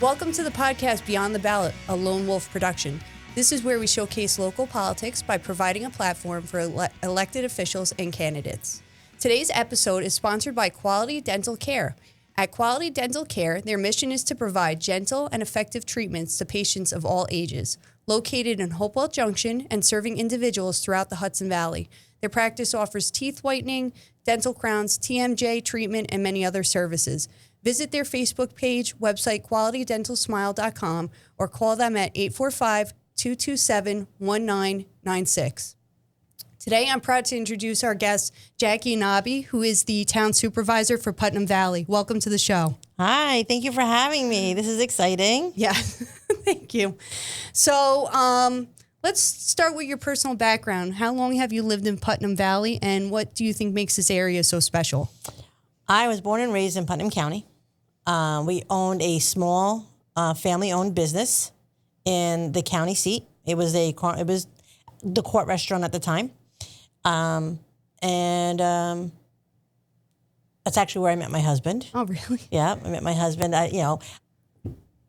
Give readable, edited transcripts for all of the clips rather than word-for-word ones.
Welcome to the podcast Beyond the Ballot, a Lone Wolf production. This is where we showcase local politics by providing a platform for elected officials and candidates. Today's episode is sponsored by Quality Dental Care. At Quality Dental Care, their mission is to provide gentle and effective treatments to patients of all ages. Located in Hopewell Junction and serving individuals throughout the Hudson Valley, their practice offers teeth whitening, dental crowns, TMJ treatment, and many other services. Visit their Facebook page, website qualitydentalsmile.com, or call them at 845-227-1996. Today, I'm proud to introduce our guest, Jackie Annabi, who is the town supervisor for Putnam Valley. Welcome to the show. Hi, thank you for having me. This is exciting. Yeah, thank you. So let's start with your personal background. How long have you lived in Putnam Valley, and what do you think makes this area so special? I was born and raised in Putnam County. We owned a small family-owned business in the county seat. It was the court restaurant at the time. That's actually where I met my husband. Oh, really? Yeah, I met my husband. In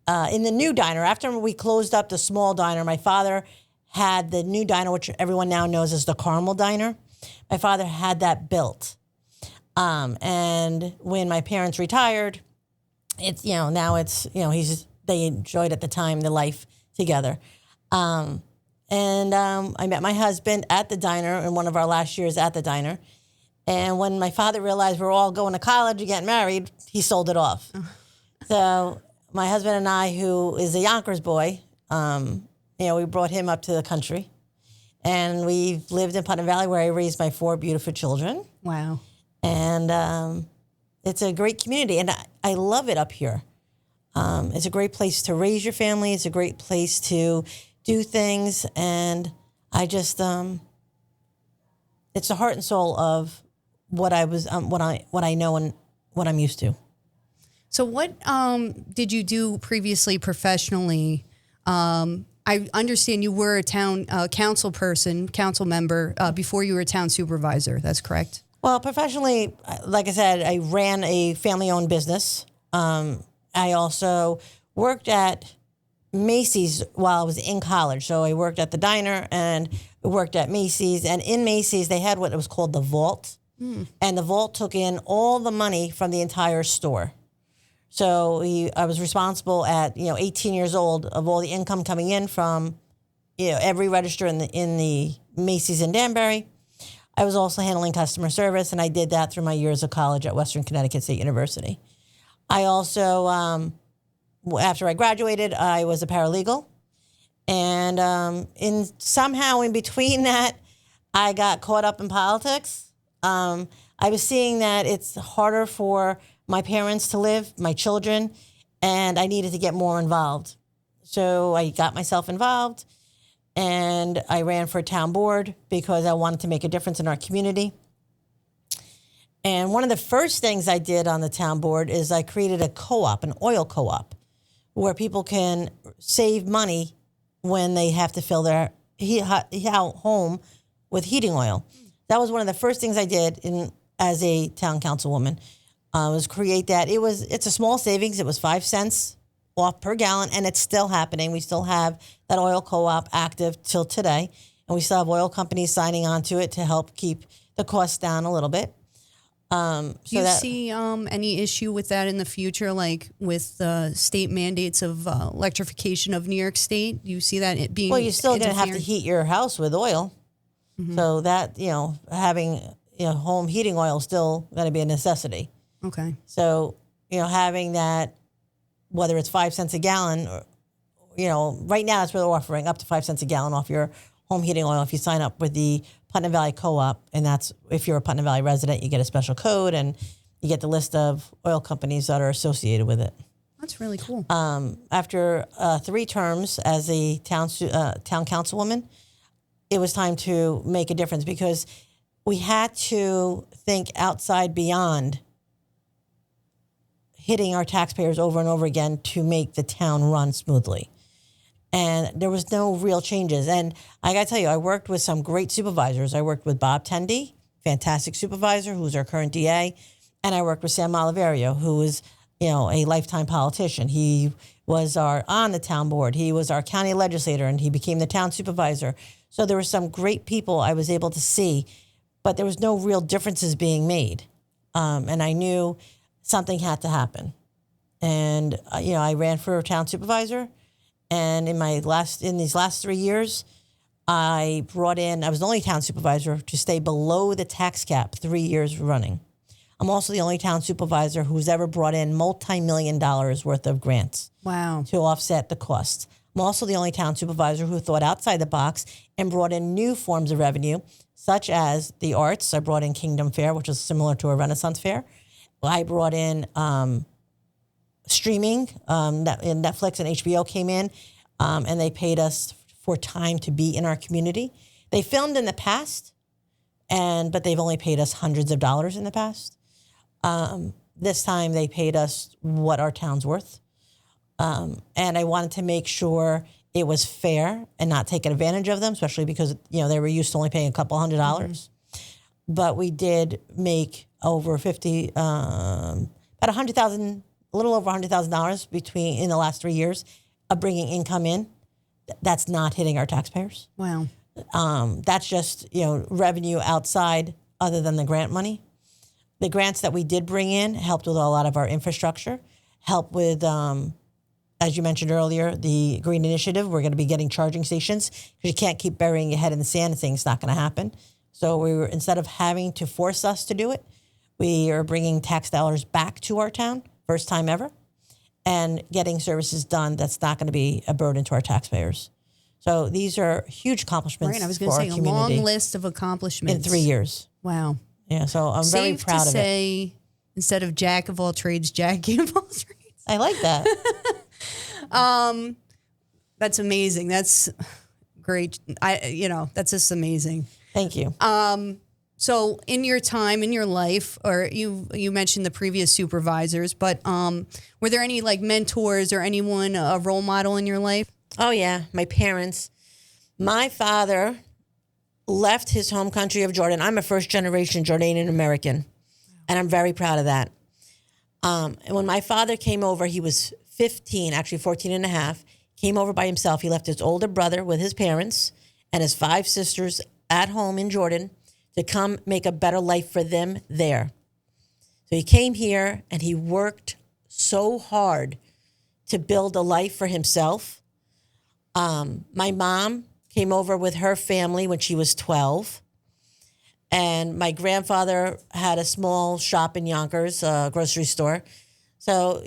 the new diner. After we closed up the small diner, my father had the new diner, which everyone now knows as the Carmel Diner. My father had that built. And when my parents retired, they enjoyed at the time the life together. I met my husband at the diner in one of our last years at the diner. And when my father realized we were all going to college and getting married, he sold it off. So my husband and I, who is a Yonkers boy, we brought him up to the country. And we've lived in Putnam Valley where I raised my 4 beautiful children. Wow. And it's a great community, and I love it up here. It's a great place to raise your family. It's a great place to do things, and I just it's the heart and soul of what I was, what I know and what I'm used to. So, what did you do previously professionally? I understand you were a town council member before you were a town supervisor. That's correct. Well, professionally, like I said, I ran a family-owned business. I also worked at Macy's while I was in college. So I worked at the diner and worked at Macy's. And in Macy's, they had what was called the vault. And the vault took in all the money from the entire store. So I was responsible at 18 years old of all the income coming in from every register in the Macy's in Danbury. I was also handling customer service, and I did that through my years of college at Western Connecticut State University. I also, after I graduated, I was a paralegal. And somehow in between that, I got caught up in politics. I was seeing that it's harder for my parents to live, my children, and I needed to get more involved. So I got myself involved. And I ran for a town board because I wanted to make a difference in our community. And one of the first things I did on the town board is I created a co-op, an oil co-op, where people can save money when they have to fill their home with heating oil. That was one of the first things I did as a town councilwoman, was create that. It's a small savings. It was 5 cents off per gallon, and it's still happening. We still have that oil co-op active till today, and we still have oil companies signing on to it to help keep the costs down a little bit. Do you see any issue with that in the future, like with the state mandates of electrification of New York State? Do you see that it being you're still going to have to heat your house with oil. Mm-hmm. So that, having home heating oil is still going to be a necessity. Okay. So, having that, whether it's 5 cents a gallon, or, right now that's what they're offering, up to 5 cents a gallon off your home heating oil if you sign up with the Putnam Valley Co-op. And that's, if you're a Putnam Valley resident, you get a special code and you get the list of oil companies that are associated with it. That's really cool. After 3 terms as a town councilwoman, it was time to make a difference because we had to think outside beyond hitting our taxpayers over and over again to make the town run smoothly. And there was no real changes. And I got to tell you, I worked with some great supervisors. I worked with Bob Tendy, fantastic supervisor, who's our current DA. And I worked with Sam Oliverio, who is a lifetime politician. He was on the town board. He was our county legislator, and he became the town supervisor. So there were some great people I was able to see, but there was no real differences being made. And I knew something had to happen. And, I ran for town supervisor. And in these last 3 years, I was the only town supervisor to stay below the tax cap 3 years running. I'm also the only town supervisor who's ever brought in multi-million dollars worth of grants. Wow. To offset the cost. I'm also the only town supervisor who thought outside the box and brought in new forms of revenue, such as the arts. I brought in Kingdom Fair, which is similar to a Renaissance fair. I brought in streaming. Netflix and HBO came in, and they paid us for time to be in our community. They filmed in the past, but they've only paid us hundreds of dollars in the past. This time they paid us what our town's worth. And I wanted to make sure it was fair and not taking advantage of them, especially because, they were used to only paying a couple $100. Mm-hmm. But we did make over about $100,000, a little over $100,000 in the last 3 years of bringing income in. That's not hitting our taxpayers. Wow. That's just, revenue outside other than the grant money. The grants that we did bring in helped with a lot of our infrastructure, helped with, as you mentioned earlier, the Green Initiative. We're going to be getting charging stations because you can't keep burying your head in the sand and saying it's not going to happen. So instead of having to force us to do it, we are bringing tax dollars back to our town, first time ever, and getting services done that's not going to be a burden to our taxpayers. So these are huge accomplishments for our community. Right, I was going to say a long list of accomplishments. In 3 years. Wow. Yeah, so I'm very proud of it. Safe to say, instead of Jack of all trades, Jackie of all trades. I like that. That's amazing. That's great. That's just amazing. Thank you. So in your time, in your life, or you mentioned the previous supervisors, but were there any mentors or anyone, a role model in your life? Oh, yeah. My parents. My father left his home country of Jordan. I'm a first-generation Jordanian American, and I'm very proud of that. And when my father came over, he was 15, actually 14 and a half, came over by himself. He left his older brother with his parents and his 5 sisters at home in Jordan to come make a better life for them there. So he came here, and he worked so hard to build a life for himself. My mom came over with her family when she was 12. And my grandfather had a small shop in Yonkers, a grocery store. So,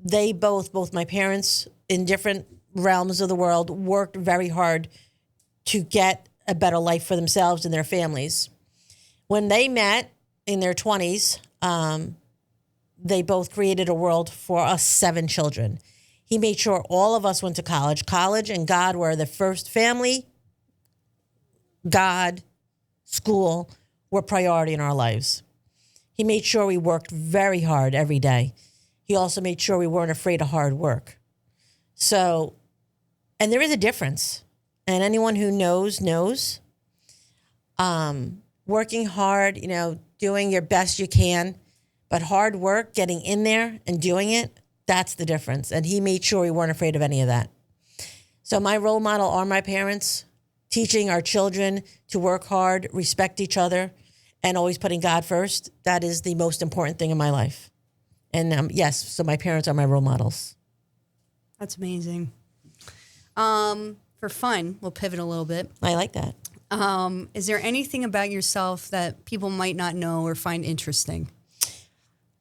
they both my parents in different realms of the world worked very hard to get a better life for themselves and their families. When they met in their 20s, they both created a world for us 7 children. He made sure all of us went to college. College and God were the first. Family, God, school were priority in our lives. He made sure we worked very hard every day. He also made sure we weren't afraid of hard work. So, and there is a difference. And anyone who knows. Working hard, doing your best you can, but hard work, getting in there and doing it, that's the difference. And he made sure we weren't afraid of any of that. So my role model are my parents, teaching our children to work hard, respect each other, and always putting God first. That is the most important thing in my life. And yes, so my parents are my role models. That's amazing. For fun, we'll pivot a little bit. I like that. Is there anything about yourself that people might not know or find interesting?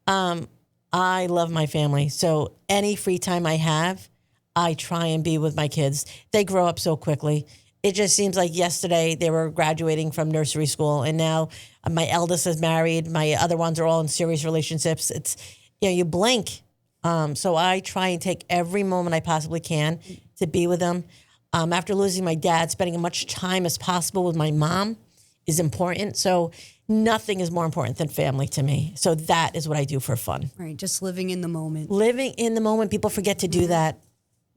I love my family. So any free time I have, I try and be with my kids. They grow up so quickly. It just seems like yesterday they were graduating from nursery school, and now my eldest is married. My other ones are all in serious relationships. It's, you blink. So I try and take every moment I possibly can to be with them. After losing my dad, spending as much time as possible with my mom is important. So nothing is more important than family to me. So that is what I do for fun. Right, just living in the moment. Living in the moment. People forget to do that.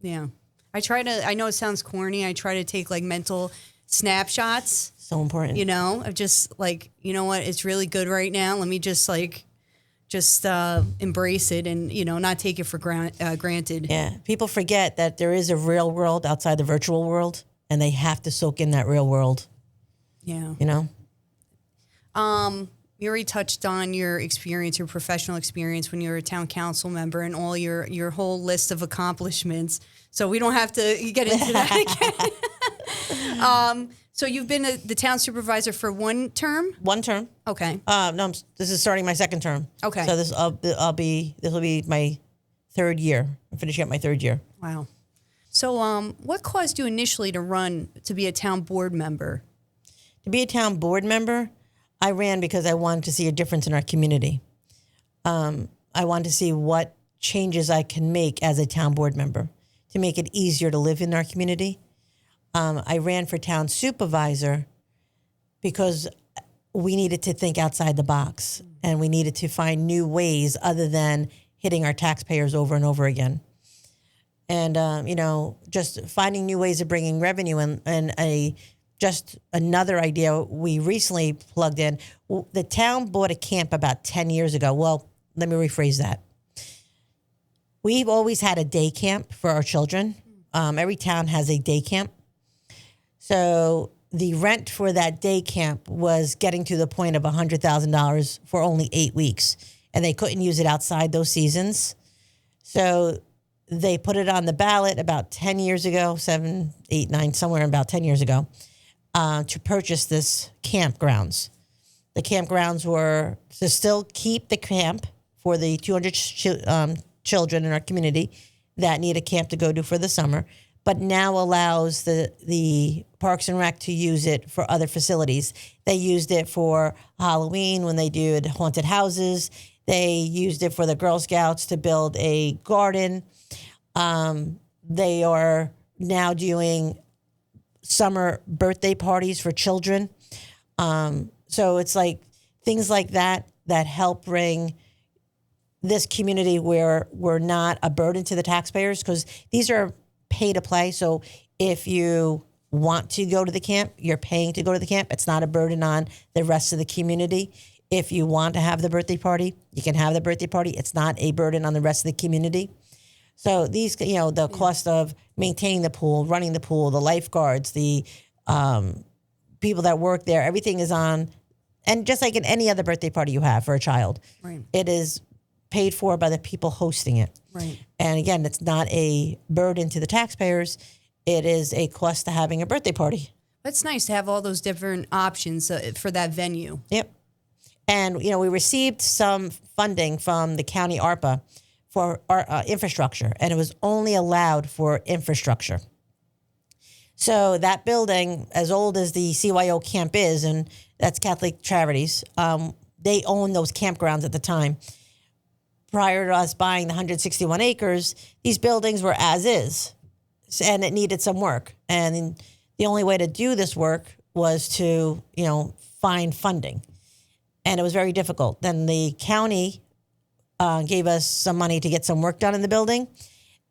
Yeah. I know it sounds corny. I try to take mental snapshots. So important. Of just you know what, it's really good right now. Let me just just embrace it and, not take it for granted. Yeah. People forget that there is a real world outside the virtual world, and they have to soak in that real world. Yeah. You already touched on your experience, your professional experience when you were a town council member and all your whole list of accomplishments. So we don't have to get into that again. So you've been the town supervisor for one term? One term. Okay. No, this is starting my second term. Okay. So this will be my third year. I'm finishing up my third year. Wow. So what caused you initially to run to be a town board member? To be a town board member, I ran because I wanted to see a difference in our community. I wanted to see what changes I can make as a town board member to make it easier to live in our community. I ran for town supervisor because we needed to think outside the box and we needed to find new ways other than hitting our taxpayers over and over again. And, just finding new ways of bringing revenue and just another idea we recently plugged in. The town bought a camp about 10 years ago. Well, let me rephrase that. We've always had a day camp for our children. Every town has a day camp. So the rent for that day camp was getting to the point of $100,000 for only 8 weeks, and they couldn't use it outside those seasons. So they put it on the ballot about 10 years ago, 7, 8, 9, somewhere about 10 years ago, to purchase this campgrounds. The campgrounds were to still keep the camp for the 200 children in our community that need a camp to go to for the summer, but now allows the Parks and Rec to use it for other facilities. They used it for Halloween when they did haunted houses. They used it for the Girl Scouts to build a garden. They are now doing summer birthday parties for children. So it's like things like that help bring this community where we're not a burden to the taxpayers, because these are pay to play. So if you want to go to the camp, you're paying to go to the camp. It's not a burden on the rest of the community. If you want to have the birthday party, you can have the birthday party. It's not a burden on the rest of the community. So these, the cost of maintaining the pool, running the pool, the lifeguards, the people that work there, everything is on. And just like in any other birthday party you have for a child, right, it is paid for by the people hosting it. Right. And again, it's not a burden to the taxpayers. It is a cost to having a birthday party. It's nice to have all those different options for that venue. Yep. And, we received some funding from the county ARPA for our infrastructure, and it was only allowed for infrastructure. So that building, as old as the CYO camp is, and that's Catholic Charities, they owned those campgrounds at the time. Prior to us buying the 161 acres, these buildings were as is, and it needed some work. And the only way to do this work was to, find funding. And it was very difficult. Then the county gave us some money to get some work done in the building,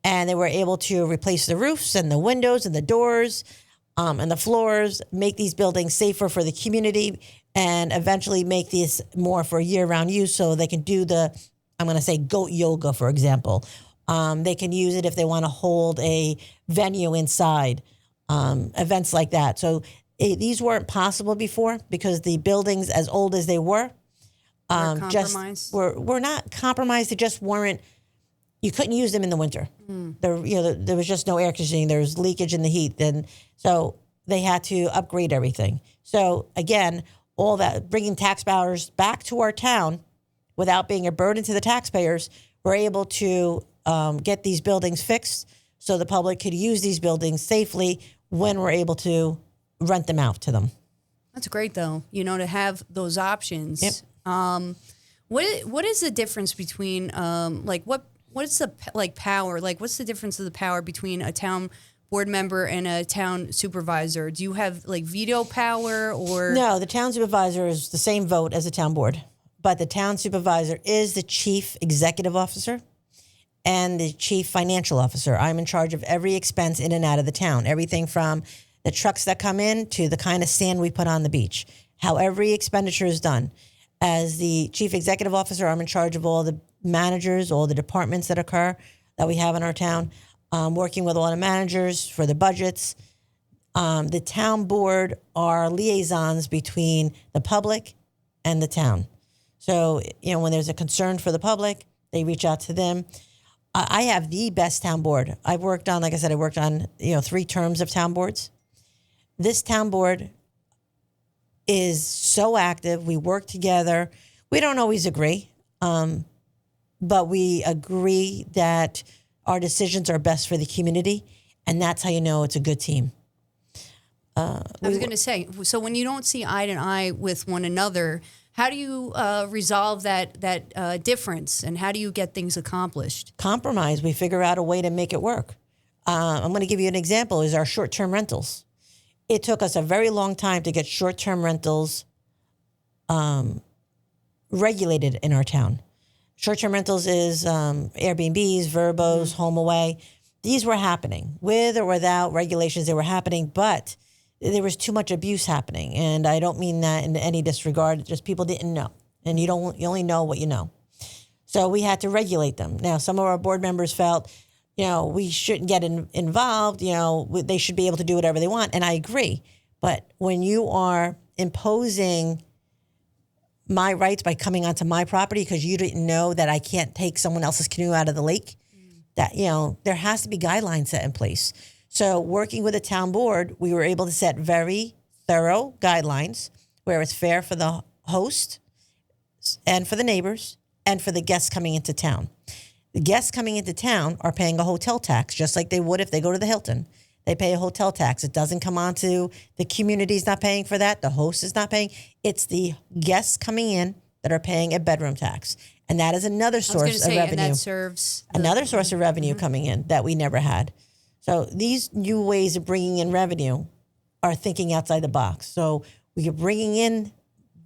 and they were able to replace the roofs and the windows and the doors and the floors, make these buildings safer for the community, and eventually make these more for year-round use so they can do I'm going to say goat yoga, for example. They can use it if they want to hold a venue inside, events like that. So these weren't possible before because the buildings, as old as they were not compromised. They just weren't. You couldn't use them in the winter. There was just no air conditioning. There was leakage in the heat, and so they had to upgrade everything. So again, all that bringing tax dollars back to our town without being a burden to the taxpayers, we're able to get these buildings fixed so the public could use these buildings safely when we're able to rent them out to them. That's great, though, to have those options. Yep. What is the difference between what is the power? What's the difference of the power between a town board member and a town supervisor? Do you have veto power or? No, the town supervisor is the same vote as the town board, but the town supervisor is the chief executive officer and the chief financial officer. I'm in charge of every expense in and out of the town, everything from the trucks that come in to the kind of sand we put on the beach, how every expenditure is done. As the chief executive officer, I'm in charge of all the managers, all the departments that we have in our town, working with all the managers for the budgets. The town board are liaisons between the public and the town. So, when there's a concern for the public, they reach out to them. I have the best town board. I've worked on, like I said, 3 terms of town boards. This town board is so active. We work together. We don't always agree, but we agree that our decisions are best for the community, and that's how you know it's a good team. I was going to say, so when you don't see eye to eye with one another, how do you resolve that difference, and how do you get things accomplished? Compromise. We figure out a way to make it work. I'm going to give you an example, is our short-term rentals. It took us a very long time to get short-term rentals regulated in our town. Short-term rentals is Airbnbs, Verbos, HomeAway. These were happening. With or without regulations, they were happening, but there was too much abuse happening. And I don't mean that in any disregard, just people didn't know. And you only know what you know. So we had to regulate them. Now, some of our board members felt, we shouldn't get involved. They should be able to do whatever they want. And I agree. But when you are imposing my rights by coming onto my property because you didn't know that I can't take someone else's canoe out of the lake, that, there has to be guidelines set in place. So working with the town board, we were able to set very thorough guidelines where it's fair for the host and for the neighbors and for the guests coming into town. The guests coming into town are paying a hotel tax, just like they would if they go to the Hilton. They pay a hotel tax. It doesn't come on to the community's not paying for that. The host is not paying. It's the guests coming in that are paying a bedroom tax. And that is another source of revenue. And that serves another source of revenue coming in that we never had. So these new ways of bringing in revenue are thinking outside the box. So we are bringing in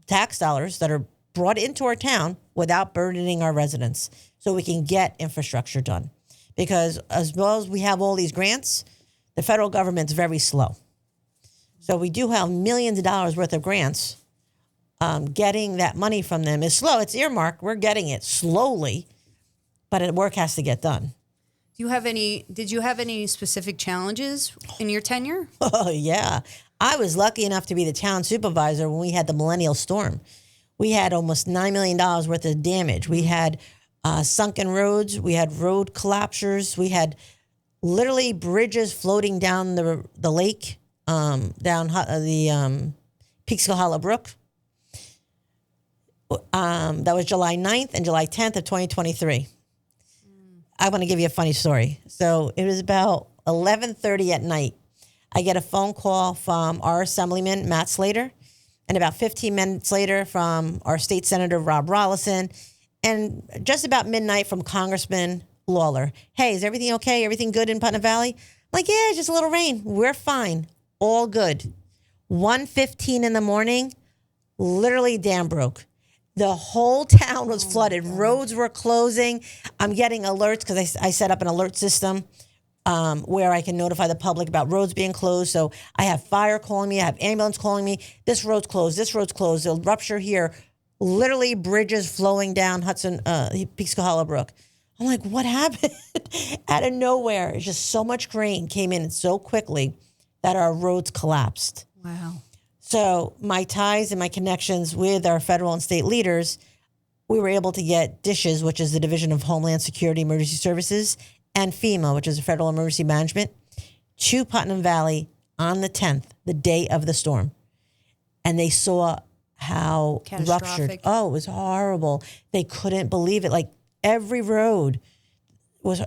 tax dollars that are brought into our town without burdening our residents, so we can get infrastructure done. Because as well as we have all these grants, the federal government's very slow. So we do have millions of dollars worth of grants. Getting that money from them is slow. It's earmarked. We're getting it slowly, but work has to get done. Did you have any specific challenges in your tenure? Oh, yeah. I was lucky enough to be the town supervisor when we had the millennial storm. We had almost $9 million worth of damage. We had sunken roads. We had road collapsers. We had literally bridges floating down the lake, down the Peekskill Hollow Brook. That was July 9th and July 10th of 2023. I want to give you a funny story. So it was about 11:30 at night. I get a phone call from our Assemblyman, Matt Slater, and about 15 minutes later from our State Senator, Rob Rollison, and just about midnight from Congressman Lawler. Hey, is everything okay? Everything good in Putnam Valley? I'm like, yeah, just a little rain. We're fine. All good. 1:15 in the morning, literally dam broke. The whole town was flooded. Roads were closing. I'm getting alerts because I set up an alert system where I can notify the public about roads being closed. So I have fire calling me. I have ambulance calling me. This road's closed. This road's closed. There's a rupture here. Literally bridges flowing down Peekskill Hollow Brook. I'm like, what happened? Out of nowhere. It's just so much rain came in so quickly that our roads collapsed. Wow. So my ties and my connections with our federal and state leaders, we were able to get DISHES, which is the Division of Homeland Security Emergency Services, and FEMA, which is the Federal Emergency Management, to Putnam Valley on the 10th, the day of the storm. And they saw how ruptured. Oh, it was horrible. They couldn't believe it. Like every road was,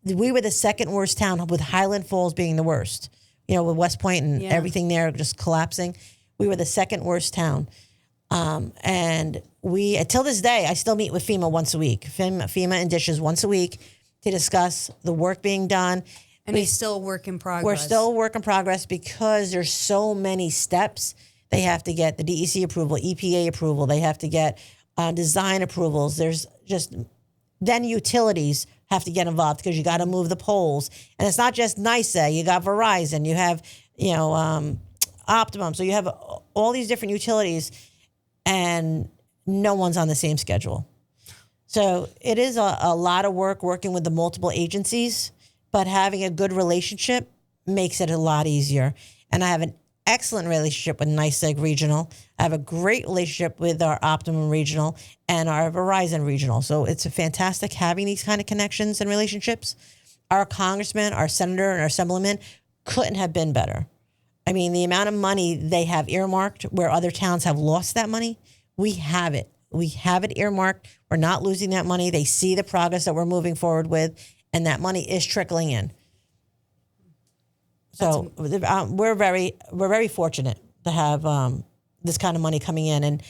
we were the second worst town, with Highland Falls being the worst. With West Point and everything there just collapsing. We were the second worst town. And we, until this day, I still meet with FEMA once a week. FEMA and DISHES once a week to discuss the work being done. And it's still a work in progress. We're still a work in progress because there's so many steps. They have to get the DEC approval, EPA approval. They have to get design approvals. There's just, then utilities have to get involved because you got to move the poles. And it's not just NYSA. You got Verizon. You have, Optimum. So you have all these different utilities. And no one's on the same schedule. So it is a lot of work working with the multiple agencies, but having a good relationship makes it a lot easier. And I have an excellent relationship with NYSEG Regional. I have a great relationship with our Optimum Regional and our Verizon Regional. So it's fantastic having these kind of connections and relationships. Our congressman, our senator, and our assemblyman couldn't have been better. I mean, the amount of money they have earmarked where other towns have lost that money, we have it. We have it earmarked. We're not losing that money. They see the progress that we're moving forward with, and that money is trickling in. So we're very fortunate to have this kind of money coming in and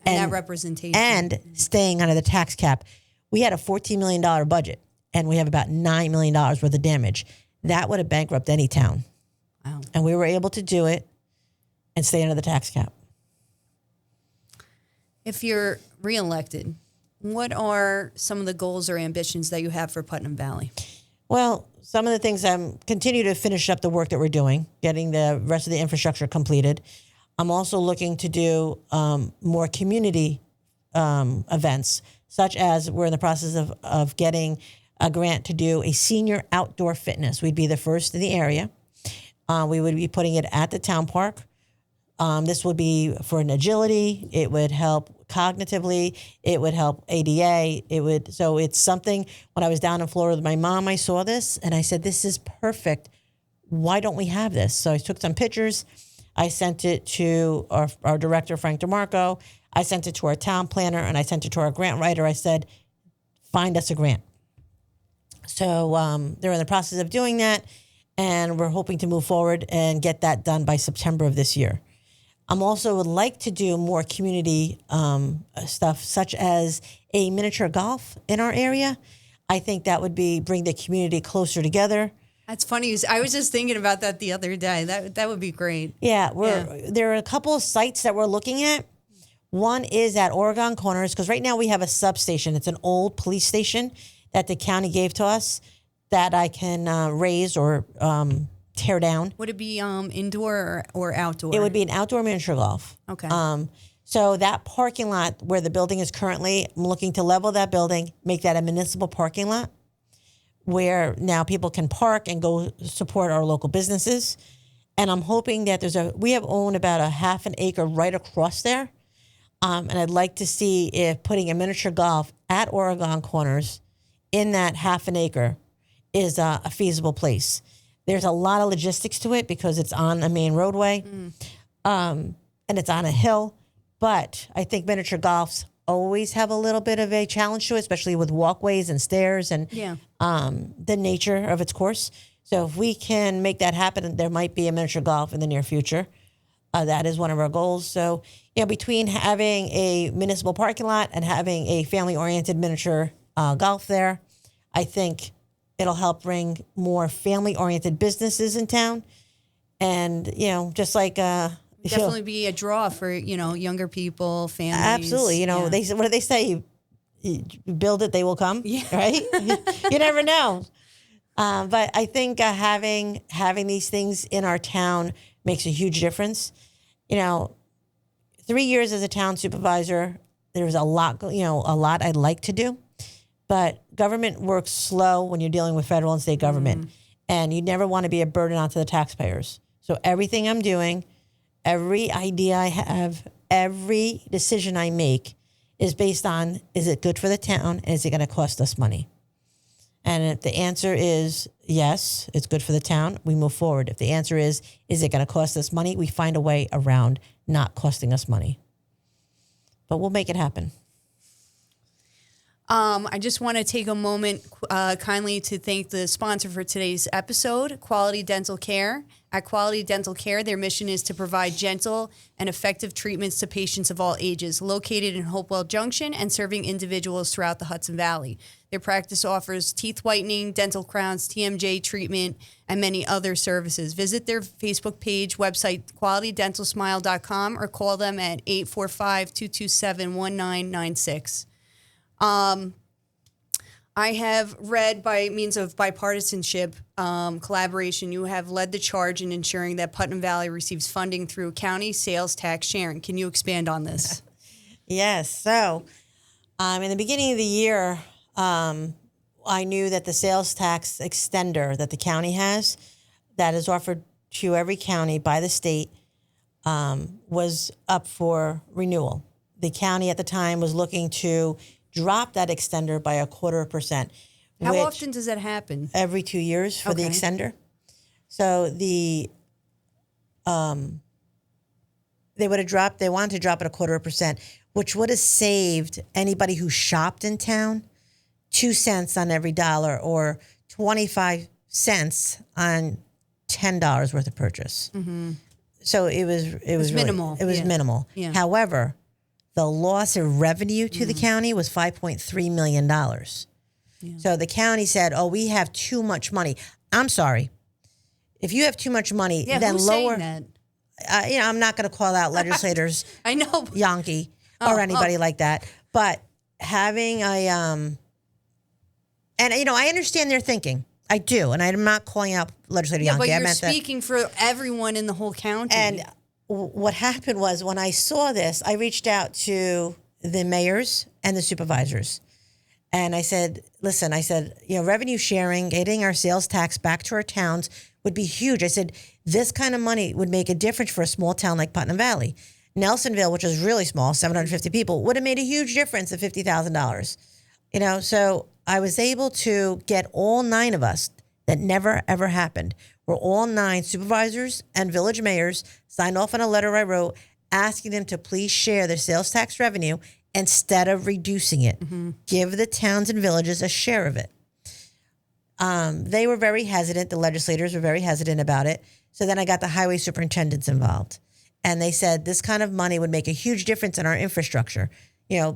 that representation and staying under the tax cap. We had a $14 million budget, and we have about $9 million worth of damage. That would have bankrupted any town. Wow. And we were able to do it and stay under the tax cap. If you're reelected, what are some of the goals or ambitions that you have for Putnam Valley? Well, some of the things continue to finish up the work that we're doing, getting the rest of the infrastructure completed. I'm also looking to do more community events, such as we're in the process of getting a grant to do a senior outdoor fitness. We'd be the first in the area. We would be putting it at the town park. This would be for an agility. It would help cognitively. It would help ADA. So it's something, when I was down in Florida with my mom, I saw this and I said, this is perfect. Why don't we have this? So I took some pictures. I sent it to our director, Frank DeMarco. I sent it to our town planner, and I sent it to our grant writer. I said, find us a grant. So they're in the process of doing that, and we're hoping to move forward and get that done by September of this year. I'm also would like to do more community stuff, such as a miniature golf in our area. I think that would bring the community closer together. That's funny. I was just thinking about that the other day. That would be great. Yeah, there are a couple of sites that we're looking at. One is at Oregon Corners, because right now we have a substation. It's an old police station that the county gave to us that I can raise or tear down. Would it be indoor or outdoor? It would be an outdoor miniature golf. Okay. So that parking lot where the building is currently, I'm looking to level that building, make that a municipal parking lot where now people can park and go support our local businesses. And I'm hoping that we have owned about a half an acre right across there. And I'd like to see if putting a miniature golf at Oregon Corners in that half an acre is a feasible place. There's a lot of logistics to it because it's on a main roadway and it's on a hill. But I think miniature golfs always have a little bit of a challenge to it, especially with walkways and stairs and the nature of its course. So if we can make that happen, there might be a miniature golf in the near future. That is one of our goals. So, between having a municipal parking lot and having a family-oriented miniature golf there, I think it'll help bring more family-oriented businesses in town. And, just like... definitely be a draw for, younger people, families. Absolutely. What do they say? You build it, they will come, right? You never know. But I think having these things in our town makes a huge difference. 3 years as a town supervisor, there's a lot I'd like to do. But government works slow when you're dealing with federal and state government. And you never want to be a burden onto the taxpayers. So everything I'm doing, every idea I have, every decision I make is based on, is it good for the town? And is it going to cost us money? And if the answer is yes, it's good for the town, we move forward. If the answer is it going to cost us money? We find a way around not costing us money. But we'll make it happen. I just want to take a moment kindly to thank the sponsor for today's episode, Quality Dental Care. At Quality Dental Care, their mission is to provide gentle and effective treatments to patients of all ages, located in Hopewell Junction and serving individuals throughout the Hudson Valley. Their practice offers teeth whitening, dental crowns, TMJ treatment, and many other services. Visit their Facebook page, website, qualitydentalsmile.com, or call them at 845-227-1996. I have read, by means of bipartisanship collaboration, you have led the charge in ensuring that Putnam Valley receives funding through county sales tax sharing. Can you expand on this? Yes. So, in the beginning of the year, I knew that the sales tax extender that the county has, that is offered to every county by the state, was up for renewal. The county at the time was looking to drop that extender by 0.25%. How often does that happen? Every 2 years for the extender. So they wanted to drop it 0.25%, which would have saved anybody who shopped in town 2 cents on every dollar, or 25 cents on $10 worth of purchase. Mm-hmm. So it was really minimal. It was minimal. Yeah. However, the loss of revenue to the county was $5.3 million. Yeah. So the county said, "Oh, we have too much money." I'm sorry. If you have too much money, then who's lower. saying that? I'm not going to call out legislators. I know. Yankee or anybody like that. But having a and I understand their thinking. I do, and I'm not calling out legislator Yankee. But you're I meant speaking for everyone in the whole county. And what happened was, when I saw this, I reached out to the mayors and the supervisors. And I said, listen, revenue sharing, getting our sales tax back to our towns would be huge. I said, this kind of money would make a difference for a small town like Putnam Valley. Nelsonville, which is really small, 750 people, would have made a huge difference of $50,000. So I was able to get all 9 of us. That never, ever happened. Where all 9 supervisors and village mayors signed off on a letter I wrote asking them to please share their sales tax revenue instead of reducing it. Mm-hmm. Give the towns and villages a share of it. They were very hesitant. The legislators were very hesitant about it. So then I got the highway superintendents involved. And they said this kind of money would make a huge difference in our infrastructure.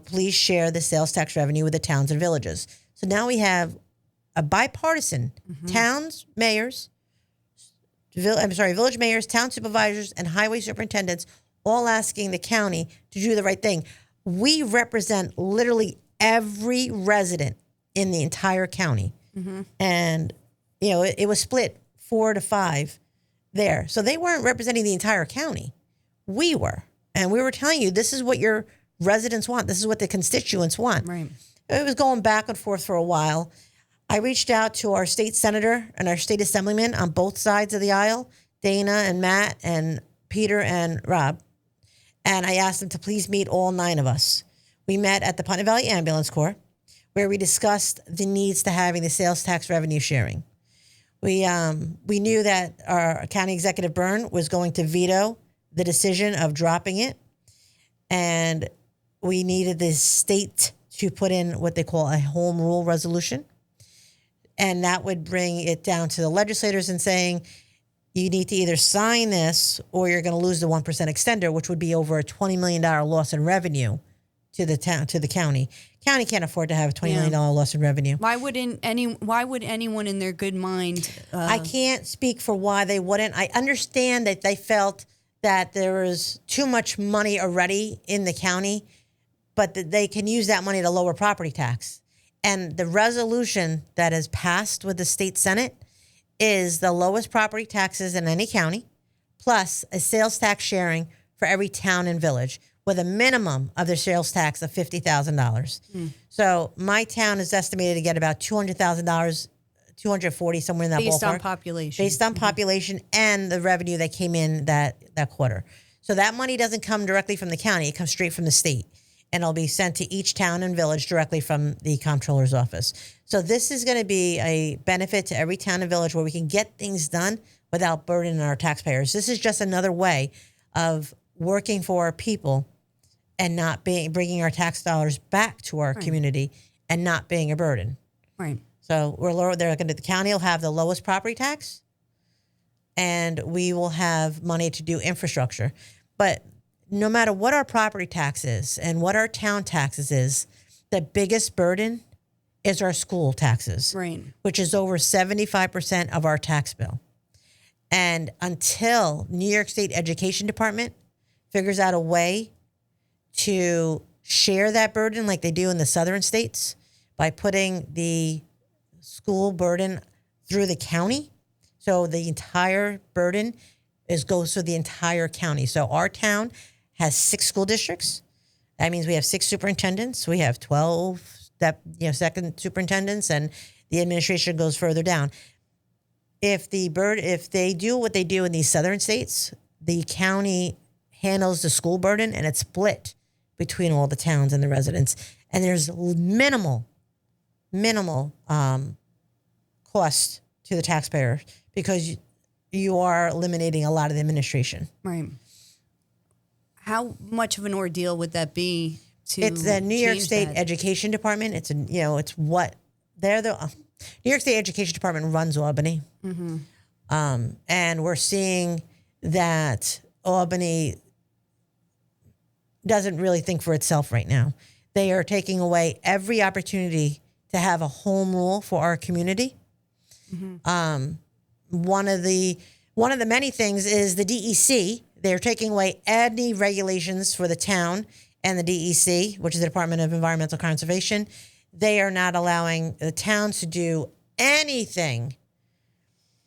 Please share the sales tax revenue with the towns and villages. So now we have a bipartisan towns, mayors, village mayors, town supervisors, and highway superintendents all asking the county to do the right thing. We represent literally every resident in the entire county. Mm-hmm. And, it was split 4 to 5 there. So they weren't representing the entire county. We were. And we were telling you, this is what your residents want. This is what the constituents want. Right. It was going back and forth for a while. I reached out to our state senator and our state assemblyman on both sides of the aisle, Dana and Matt and Peter and Rob, and I asked them to please meet all 9 of us. We met at the Putnam Valley Ambulance Corps, where we discussed the needs to having the sales tax revenue sharing. We knew that our county executive Byrne was going to veto the decision of dropping it, and we needed the state to put in what they call a home rule resolution. And that would bring it down to the legislators and saying, you need to either sign this or you're going to lose the 1% extender, which would be over a $20 million loss in revenue to the town, to the county. County can't afford to have a $20 million loss in revenue. Why would anyone in their good mind? I can't speak for why they wouldn't. I understand that they felt that there was too much money already in the county, but that they can use that money to lower property tax. And the resolution that is passed with the state Senate is the lowest property taxes in any county, plus a sales tax sharing for every town and village, with a minimum of their sales tax of $50,000. So my town is estimated to get about $200,000, 240, somewhere in that ballpark. Based on population. Based on population and the revenue that came in that quarter. So that money doesn't come directly from the county. It comes straight from the state. And it'll be sent to each town and village directly from the comptroller's office. So this is going to be a benefit to every town and village where we can get things done without burdening our taxpayers. This is just another way of working for our people and not bringing our tax dollars back to our community and not being a burden. Right. So we're lower. The county will have the lowest property tax, and we will have money to do infrastructure. But no matter what our property tax is and what our town taxes is, the biggest burden is our school taxes, right, which is over 75% of our tax bill. And until New York State Education Department figures out a way to share that burden like they do in the southern states by putting the school burden through the county, so the entire burden goes through the entire county. So our town has 6 school districts. That means we have 6 superintendents. We have 12 second superintendents, and the administration goes further down. If they do what they do in these southern states, the county handles the school burden, and it's split between all the towns and the residents. And there's minimal cost to the taxpayer because you are eliminating a lot of the administration. Right. How much of an ordeal would that be? It's the New York State Education Department. It's New York State Education Department runs Albany. Mm-hmm. And we're seeing that Albany doesn't really think for itself right now. They are taking away every opportunity to have a home rule for our community. Mm-hmm. One of the many things is the DEC. They're taking away any regulations for the town and the DEC, which is the Department of Environmental Conservation. They are not allowing the towns to do anything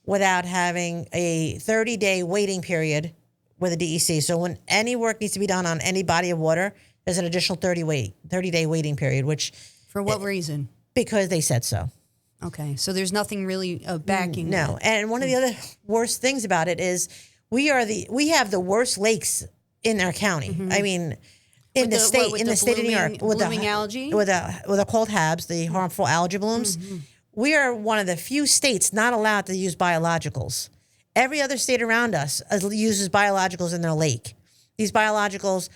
without having a 30-day waiting period with the DEC. So when any work needs to be done on any body of water, there's an additional 30-day waiting period, which... For what reason? Because they said so. Okay, so there's nothing really backing. No, and one of the other worst things about it is we have the worst lakes in our county. Mm-hmm. I mean, in the state of New York, with blooming algae, with the cold HABs, the harmful algae blooms. Mm-hmm. We are one of the few states not allowed to use biologicals. Every other state around us uses biologicals in their lake. These biologicals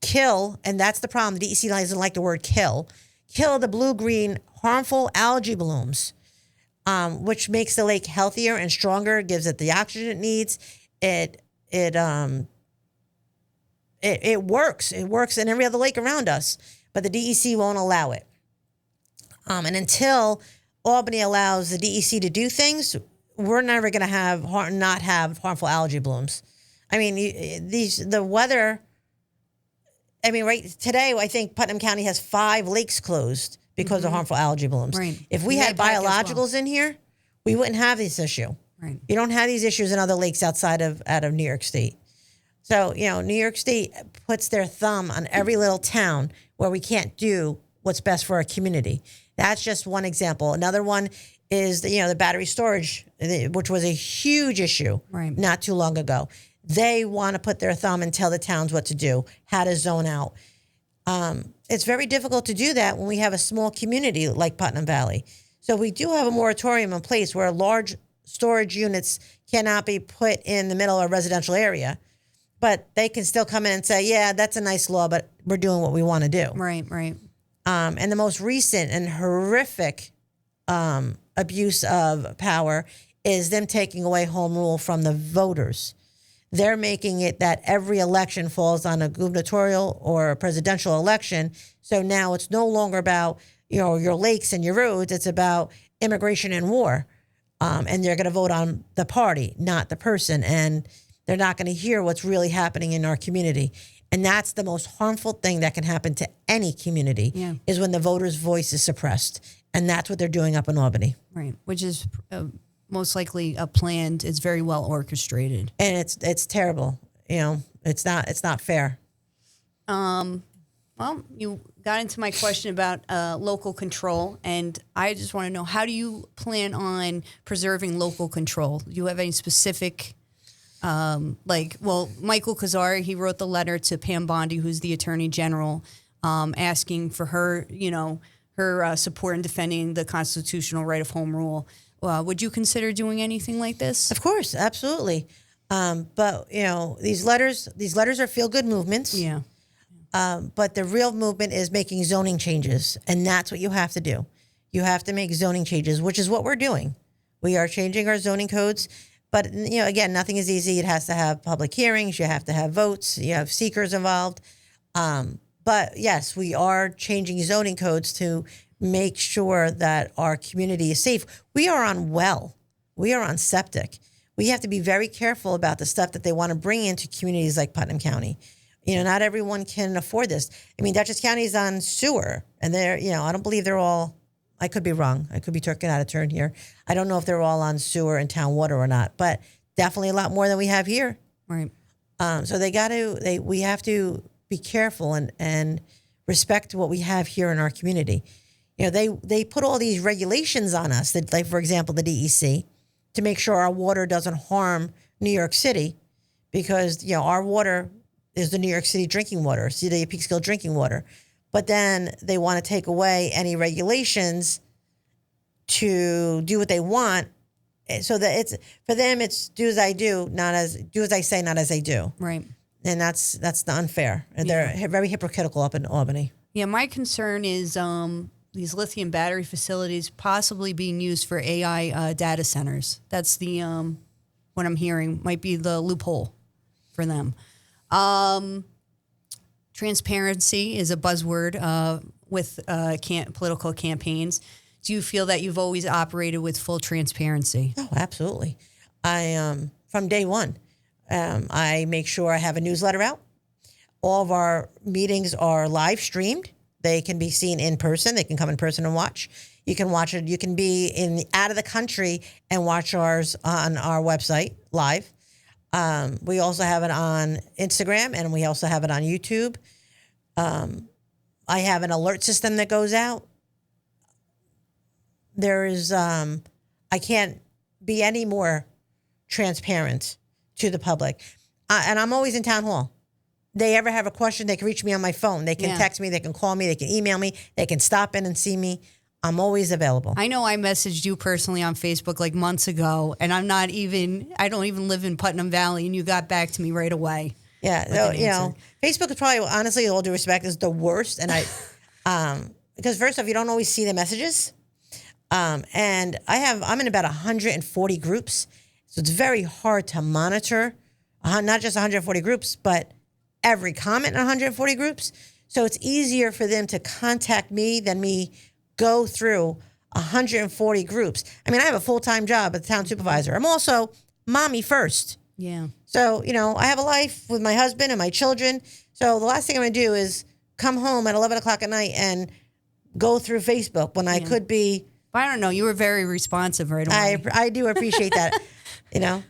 kill, and that's the problem. The DEC doesn't like the word kill the blue-green harmful algae blooms, which makes the lake healthier and stronger, gives it the oxygen it needs. It works. It works in every other lake around us, but the DEC won't allow it. And until Albany allows the DEC to do things, we're never going to not have harmful algae blooms. I mean, the weather. I mean, right today, I think Putnam County has 5 lakes closed because of harmful algae blooms. Right. If we had biologicals in here, we wouldn't have this issue. Right. You don't have these issues in other lakes out of New York State. So, New York State puts their thumb on every little town where we can't do what's best for our community. That's just one example. Another one is the battery storage, which was a huge issue not too long ago. They want to put their thumb and tell the towns what to do, how to zone out. It's very difficult to do that when we have a small community like Putnam Valley. So we do have a moratorium in place where large storage units cannot be put in the middle of a residential area. But they can still come in and say, yeah, that's a nice law, but we're doing what we want to do. Right. And the most recent and horrific abuse of power is them taking away home rule from the voters. They're making it that every election falls on a gubernatorial or a presidential election. So now it's no longer about, your lakes and your roads. It's about immigration and war. And they're going to vote on the party, not the person. And they're not going to hear what's really happening in our community. And that's the most harmful thing that can happen to any community is when the voter's voice is suppressed. And that's what they're doing up in Albany. Right, which is most likely planned. It's very well orchestrated. And it's terrible. It's not fair. Well, you got into my question about local control, and I just want to know, how do you plan on preserving local control? Do you have any specific, Michael Kazari, he wrote the letter to Pam Bondi, who's the Attorney General, asking for her, her support in defending the constitutional right of home rule. Would you consider doing anything like this? Of course, absolutely. But these letters are feel-good movements. Yeah. But the real movement is making zoning changes, and that's what you have to do. You have to make zoning changes, which is what we're doing. We are changing our zoning codes, but again, nothing is easy. It has to have public hearings. You have to have votes. You have seekers involved. But yes, we are changing zoning codes to make sure that our community is safe. We are on well. We are on septic. We have to be very careful about the stuff that they want to bring into communities like Putnam County. Not everyone can afford this. I mean, Dutchess County is on sewer, and they're, I don't believe they're all, I could be wrong. I could be turning out of turn here. I don't know if they're all on sewer and town water or not, but definitely a lot more than we have here. Right. So we have to be careful and respect what we have here in our community. You know, they put all these regulations on us that, like, for example, the DEC, to make sure our water doesn't harm New York City, because, you know, our water is the New York City drinking water, City of Peekskill drinking water. But then they want to take away any regulations to do what they want, so that it's, for them, it's do as I do, not as, do as I say, not as I do. Right. And that's the unfair. And they're very hypocritical up in Albany. Yeah, my concern is these lithium battery facilities possibly being used for AI data centers. That's the what I'm hearing might be the loophole for them. Transparency is a buzzword with political campaigns. Do you feel that you've always operated with full transparency? Oh, absolutely. I from day one, I make sure I have a newsletter out. All of our meetings are live streamed. They can be seen in person. They can come in person and watch. You can watch it. You can be out of the country and watch ours on our website live. We also have it on Instagram, and we also have it on YouTube. I have an alert system that goes out. There is, I can't be any more transparent to the public. And I'm always in town hall. They ever have a question, they can reach me on my phone. They can text me, they can call me, they can email me, they can stop in and see me. I'm always available. I know I messaged you personally on Facebook like months ago, and I don't even live in Putnam Valley, and you got back to me right away. Yeah, so, you know, Facebook is probably, honestly, with all due respect, is the worst. And because first off, you don't always see the messages. And I'm in about 140 groups. So it's very hard to monitor, not just 140 groups, but every comment in 140 groups. So it's easier for them to contact me than me go through 140 groups. I mean, I have a full-time job as the town supervisor. I'm also mommy first. Yeah. So, you know, I have a life with my husband and my children. So the last thing I'm going to do is come home at 11 o'clock at night and go through Facebook when I could be. I don't know. You were very responsive right away. I do appreciate that, you know.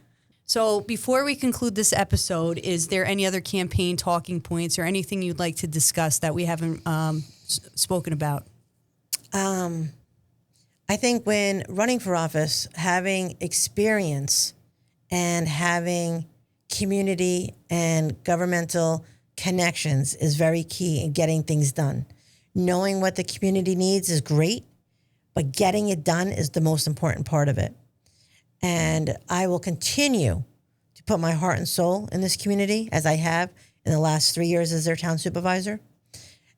So before we conclude this episode, is there any other campaign talking points or anything you'd like to discuss that we haven't spoken about? I think when running for office, having experience and having community and governmental connections is very key in getting things done. Knowing what the community needs is great, but getting it done is the most important part of it. And I will continue to put my heart and soul in this community, as I have in the last 3 years as their town supervisor.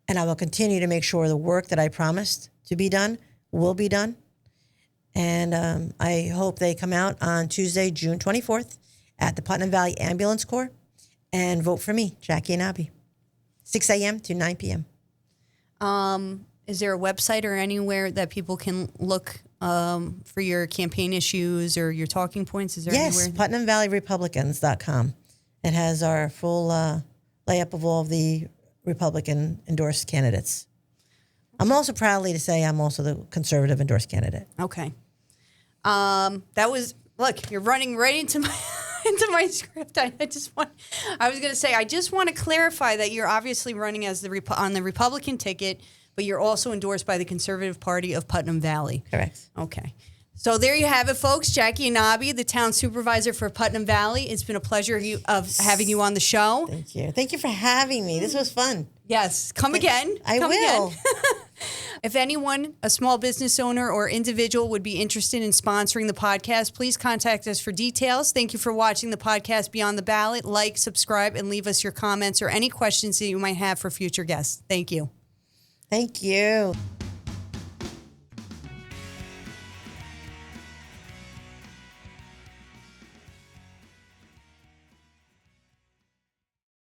And I will continue to make sure the work that I promised to be done will be done. And I hope they come out on Tuesday, June 24th at the Putnam Valley Ambulance Corps and vote for me, Jackie Annabi, 6 a.m. to 9 p.m. Is there a website or anywhere that people can look for your campaign issues or your talking points? Is there Yes, anywhere? PutnamValleyRepublicans.com. It has our full layup of all of the Republican endorsed candidates. I'm also proudly to say I'm also the conservative endorsed candidate. Okay. That was, look, you're running right into my into my script. I just want to clarify that you're obviously running as on the Republican ticket, but you're also endorsed by the Conservative Party of Putnam Valley. Correct. Okay. So there you have it, folks. Jackie Annabi, the town supervisor for Putnam Valley. It's been a pleasure of having you on the show. Thank you. Thank you for having me. This was fun. Yes. Come again. I will. Again. If anyone, a small business owner or individual would be interested in sponsoring the podcast, please contact us for details. Thank you for watching the podcast Beyond the Ballot. Like, subscribe, and leave us your comments or any questions that you might have for future guests. Thank you. Thank you.